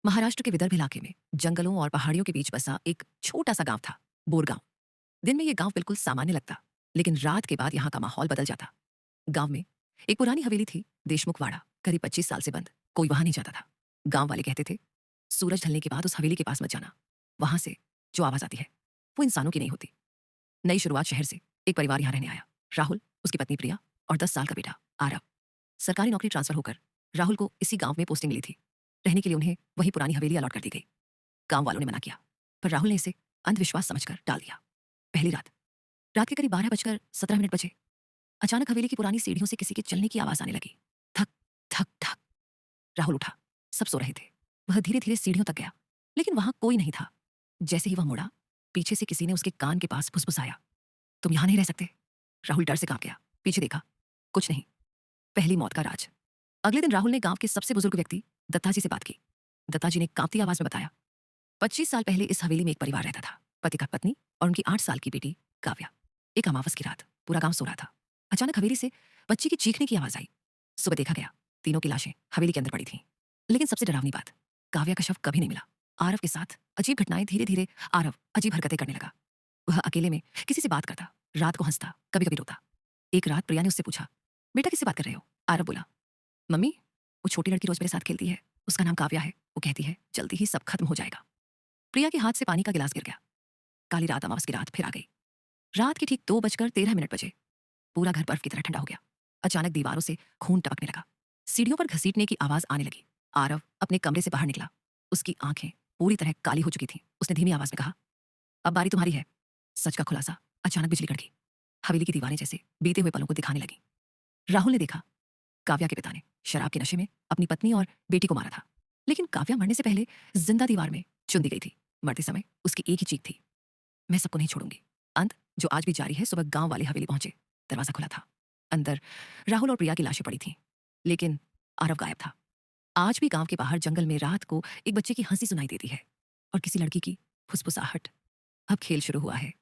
महाराष्ट्र के विदर्भ इलाके में जंगलों और पहाड़ियों के बीच बसा एक छोटा सा गांव था, बोरगांव। दिन में ये गांव बिल्कुल सामान्य लगता, लेकिन रात के बाद यहाँ का माहौल बदल जाता। गांव में एक पुरानी हवेली थी, देशमुख वाड़ा, करीब 25 साल से बंद। कोई वहां नहीं जाता था। गांव वाले कहते थे, सूरज ढलने के बाद उस हवेली के पास मत जाना। वहां से जो आवाज आती है वो इंसानों की नहीं होती। नई शुरुआत शहर से एक परिवार यहाँ रहने आया। राहुल, उसकी पत्नी प्रिया और 10 साल का बेटा आरव। सरकारी नौकरी ट्रांसफर होकर राहुल को इसी गांव में पोस्टिंग मिली थी। रहने के लिए उन्हें वही पुरानी हवेली अलॉट कर दी गई। गांव वालों ने मना किया, पर राहुल ने इसे अंधविश्वास समझकर टाल दिया। पहली रात, रात के करीब 12:17 बजे अचानक हवेली की पुरानी सीढ़ियों से किसी के चलने की आवाज आने लगी। थक थक थक। राहुल उठा। सब सो रहे थे। वह धीरे धीरे सीढ़ियों तक गया, लेकिन वहां कोई नहीं था। जैसे ही वह मुड़ा, पीछे से किसी ने उसके कान के पास फुसफुसाया, तुम यहां नहीं रह सकते। राहुल डर से कांप गया। पीछे देखा, कुछ नहीं। पहली मौत का राज। अगले दिन राहुल ने गांव के सबसे बुजुर्ग व्यक्ति दत्ता जी से बात की। दत्ता जी ने कांपती आवाज में बताया, 25 साल पहले इस हवेली में एक परिवार रहता था, पति का पत्नी और उनकी 8 साल की बेटी काव्या। एक अमावस की रात, पूरा गांव सो रहा था। अचानक हवेली से बच्ची की चीखने की आवाज आई। सुबह देखा गया, तीनों की लाशें हवेली के अंदर पड़ी थीं। लेकिन सबसे डरावनी बात, काव्या का शव कभी नहीं मिला। आरव के साथ अजीब घटनाएं। धीरे धीरे आरव अजीब हरकतें करने लगा। वह अकेले में किसी से बात करता, रात को हंसता, कभी कभी रोता। एक रात प्रिया ने उससे पूछा, बेटा किससे बात कर रहे हो? आरव बोला, मम्मी, वो छोटी लड़की रोज मेरे साथ खेलती है, उसका नाम काव्या है। वो कहती है जल्दी ही सब खत्म हो जाएगा। प्रिया के हाथ से पानी का गिलास गिर गया। काली रात, अमावस की रात फिर आ गई। रात के ठीक 2:13 बजे पूरा घर बर्फ की तरह ठंडा हो गया। अचानक दीवारों से खून टपकने लगा। सीढ़ियों पर घसीटने की आवाज आने लगी। आरव अपने कमरे से बाहर निकला। उसकी आंखें पूरी तरह काली हो चुकी थीं। उसने धीमी आवाज में कहा, अब बारी तुम्हारी है। सच का खुलासा। अचानक बिजली कड़की। हवेली की दीवारें जैसे बीते हुए पलों को दिखाने लगी। राहुल ने देखा, काव्या के पिता ने शराब के नशे में अपनी पत्नी और बेटी को मारा था। लेकिन काव्या मरने से पहले जिंदा दीवार में चुन दी गई थी। मरते समय उसकी एक ही चीख थी, मैं सबको नहीं छोड़ूंगी। अंत जो आज भी जारी है। सुबह गांव वाले हवेली पहुंचे। दरवाजा खुला था। अंदर राहुल और प्रिया की लाशें पड़ी थीं, लेकिन आरव गायब था। आज भी गांव के बाहर जंगल में रात को एक बच्चे की हंसी सुनाई देती है और किसी लड़की की फुसफुसाहट। अब खेल शुरू हुआ है।